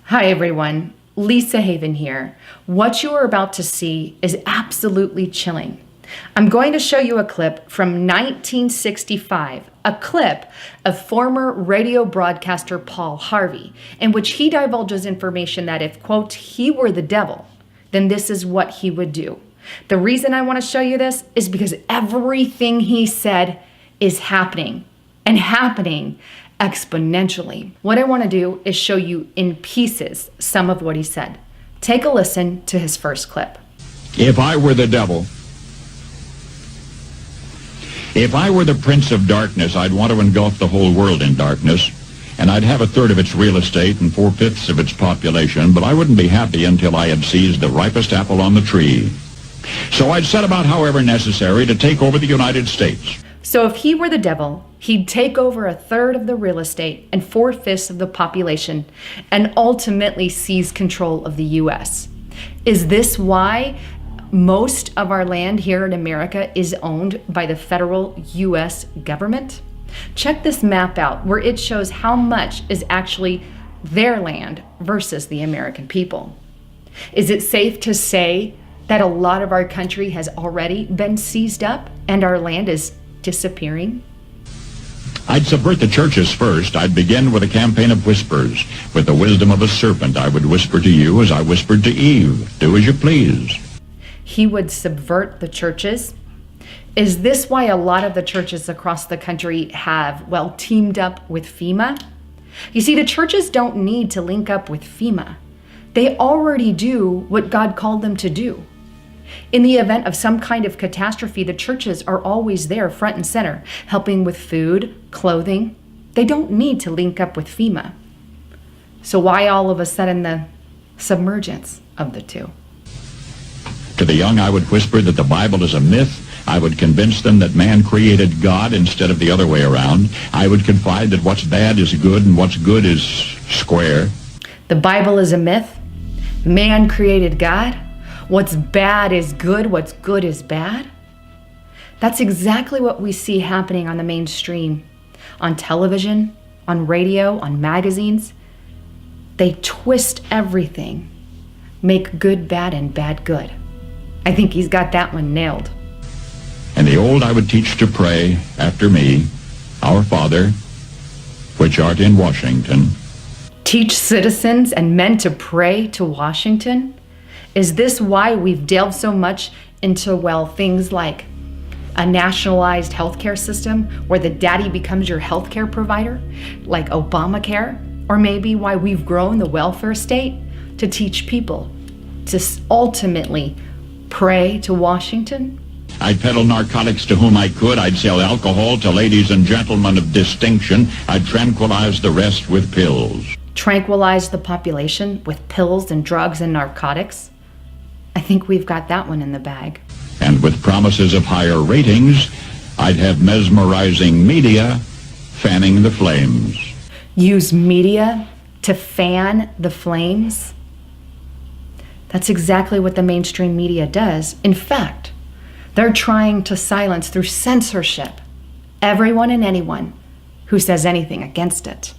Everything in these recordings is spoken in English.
Hi everyone, Lisa Haven here. What you are about to see is absolutely chilling. I'm going to show you a clip from 1965, a clip of former radio broadcaster Paul Harvey, in which he divulges information that if, quote, he were the devil, then this is what he would do. The reason I want to show you this is because everything he said is happening, and happening exponentially. What I want to do is show you in pieces some of what he said. Take a listen to his first clip. If I were the devil, if I were the prince of darkness, I'd want to engulf the whole world in darkness, and I'd have a third of its real estate and 4/5 of its population, but I wouldn't be happy until I had seized the ripest apple on the tree. So I'd set about, however necessary, to take over the United States. So if he were the devil, he'd take over a third of the real estate and 4/5 of the population and ultimately seize control of the U.S. Is this why most of our land here in America is owned by the federal U.S. government? Check this map out where it shows how much is actually their land versus the American people. Is it safe to say that a lot of our country has already been seized up and our land is disappearing? I'd subvert the churches first. I'd begin with a campaign of whispers. With the wisdom of a serpent, I would whisper to you as I whispered to Eve, do as you please. He would subvert the churches? Is this why a lot of the churches across the country have, well, teamed up with FEMA? You see, the churches don't need to link up with FEMA. They already do what God called them to do. In the event of some kind of catastrophe, the churches are always there front and center, helping with food, clothing. They don't need to link up with FEMA. So why all of a sudden the submergence of the two? To the young, I would whisper that the Bible is a myth. I would convince them that man created God instead of the other way around. I would confide that what's bad is good and what's good is square. The Bible is a myth. Man created God. What's bad is good, what's good is bad. That's exactly what we see happening on the mainstream, on television, on radio, on magazines. They twist everything, make good bad and bad good. I think he's got that one nailed. And the old I would teach to pray after me, Our Father, which art in Washington. Teach citizens and men to pray to Washington? Is this why we've delved so much into, well, things like a nationalized healthcare system where the daddy becomes your healthcare provider, like Obamacare? Or maybe why we've grown the welfare state to teach people to ultimately pray to Washington? I'd peddle narcotics to whom I could. I'd sell alcohol to ladies and gentlemen of distinction. I'd tranquilize the rest with pills. Tranquilize the population with pills and drugs and narcotics? I think we've got that one in the bag. And with promises of higher ratings, I'd have mesmerizing media fanning the flames. Use media to fan the flames? That's exactly what the mainstream media does. In fact, they're trying to silence through censorship everyone and anyone who says anything against it.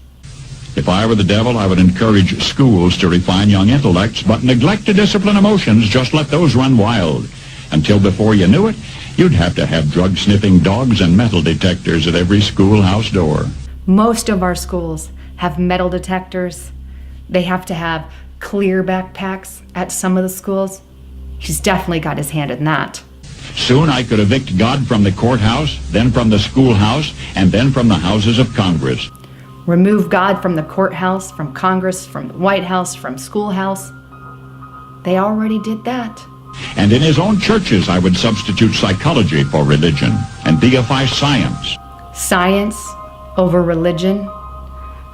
If I were the devil, I would encourage schools to refine young intellects, but neglect to discipline emotions. Just let those run wild. Until before you knew it, you'd have to have drug-sniffing dogs and metal detectors at every schoolhouse door. Most of our schools have metal detectors. They have to have clear backpacks at some of the schools. He's definitely got his hand in that. Soon I could evict God from the courthouse, then from the schoolhouse, and then from the houses of Congress. Remove God from the courthouse, from Congress, from the White House, from schoolhouse. They already did that. And in his own churches, I would substitute psychology for religion and deify science. Science over religion.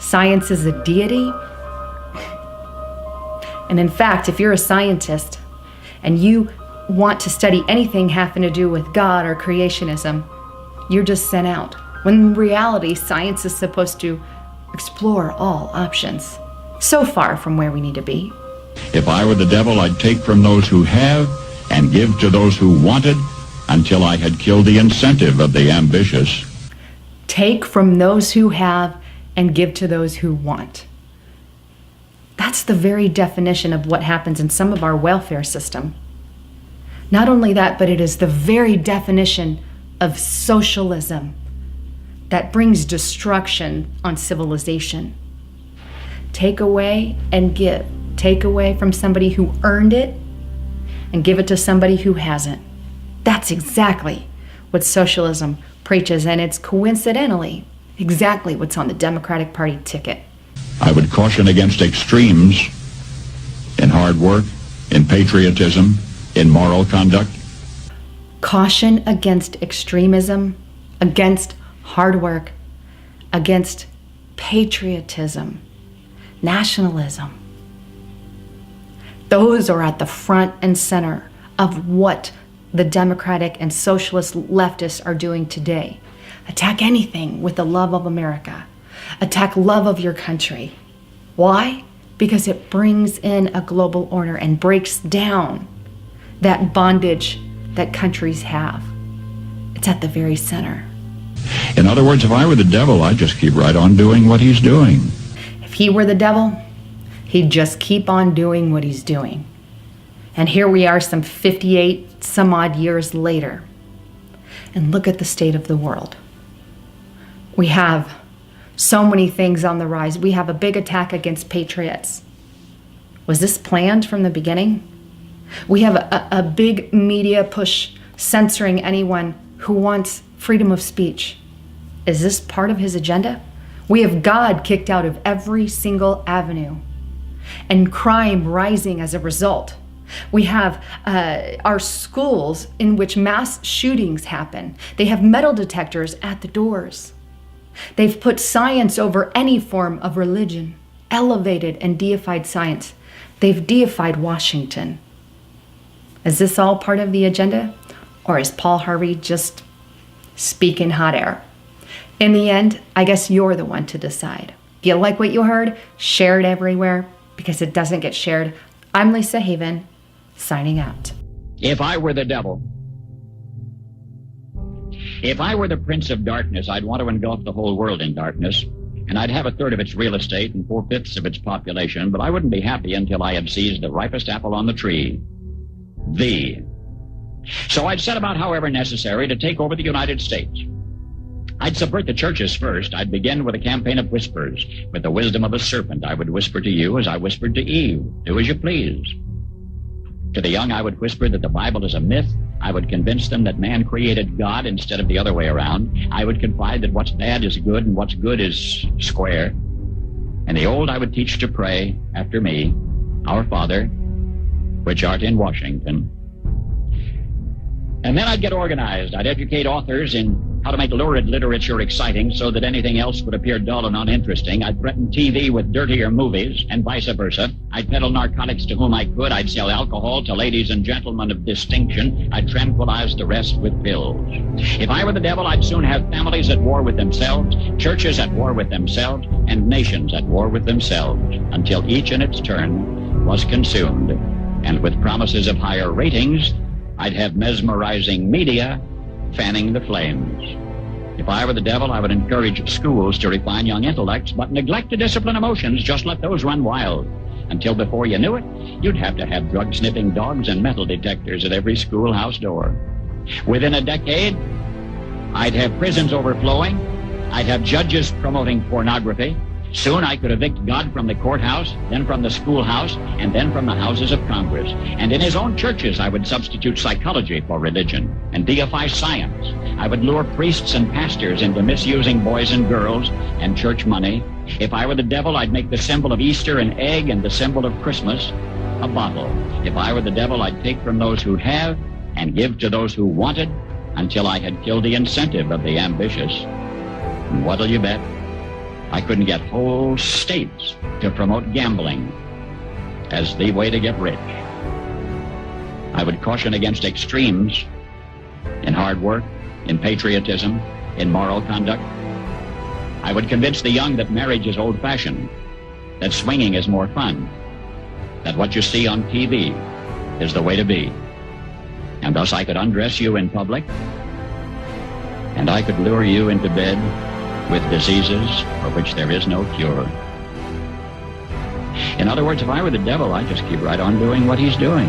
Science is a deity. And in fact, if you're a scientist and you want to study anything having to do with God or creationism, you're just sent out. When in reality, science is supposed to explore all options. So far from where we need to be. If I were the devil, I'd take from those who have and give to those who wanted until I had killed the incentive of the ambitious. Take from those who have and give to those who want. That's the very definition of what happens in some of our welfare system. Not only that, but it is the very definition of socialism that brings destruction on civilization. Take away and give. Take away from somebody who earned it and give it to somebody who hasn't. That's exactly what socialism preaches, and it's coincidentally exactly what's on the Democratic Party ticket. I would caution against extremes in hard work, in patriotism, in moral conduct. Caution against extremism, against hard work, against patriotism, nationalism. Those are at the front and center of what the Democratic and socialist leftists are doing today. Attack anything with the love of America. Attack love of your country. Why? Because it brings in a global order and breaks down that bondage that countries have. It's at the very center. In other words, if I were the devil, I'd just keep right on doing what he's doing. If he were the devil, he'd just keep on doing what he's doing. And here we are some 58 some odd years later. And look at the state of the world. We have so many things on the rise. We have a big attack against patriots. Was this planned from the beginning? We have a big media push censoring anyone who wants freedom of speech. Is this part of his agenda? We have God kicked out of every single avenue and crime rising as a result. We have our schools in which mass shootings happen. They have metal detectors at the doors. They've put science over any form of religion, elevated and deified science. They've deified Washington. Is this all part of the agenda? Or is Paul Harvey just speaking hot air? In the end, I guess you're the one to decide. If you like what you heard, share it everywhere because it doesn't get shared. I'm Lisa Haven, signing out. If I were the devil, if I were the prince of darkness, I'd want to engulf the whole world in darkness, and I'd have a third of its real estate and 4/5 of its population, but I wouldn't be happy until I had seized the ripest apple on the tree. So I'd set about, however necessary, to take over the United States. I'd subvert the churches first. I'd begin with a campaign of whispers. With the wisdom of a serpent, I would whisper to you as I whispered to Eve, do as you please. To the young, I would whisper that the Bible is a myth. I would convince them that man created God instead of the other way around. I would confide that what's bad is good and what's good is square. And the old I would teach to pray after me, Our Father, which art in Washington. And then I'd get organized. I'd educate authors in how to make lurid literature exciting so that anything else would appear dull and uninteresting. I'd threaten TV with dirtier movies and vice versa. I'd peddle narcotics to whom I could. I'd sell alcohol to ladies and gentlemen of distinction. I'd tranquilize the rest with pills. If I were the devil, I'd soon have families at war with themselves, churches at war with themselves, and nations at war with themselves, until each in its turn was consumed. And with promises of higher ratings, I'd have mesmerizing media fanning the flames. If I were the devil, I would encourage schools to refine young intellects, but neglect to discipline emotions. Just let those run wild. Until before you knew it, you'd have to have drug-sniffing dogs and metal detectors at every schoolhouse door. Within a decade, I'd have prisons overflowing. I'd have judges promoting pornography. Soon I could evict God from the courthouse, then from the schoolhouse, and then from the houses of Congress. And in his own churches, I would substitute psychology for religion and deify science. I would lure priests and pastors into misusing boys and girls and church money. If I were the devil, I'd make the symbol of Easter an egg and the symbol of Christmas a bottle. If I were the devil, I'd take from those who have and give to those who wanted until I had killed the incentive of the ambitious. And what'll you bet? I couldn't get whole states to promote gambling as the way to get rich. I would caution against extremes in hard work, in patriotism, in moral conduct. I would convince the young that marriage is old-fashioned, that swinging is more fun, that what you see on TV is the way to be. And thus I could undress you in public, and I could lure you into bed with diseases for which there is no cure. In other words, if I were the devil, I'd just keep right on doing what he's doing.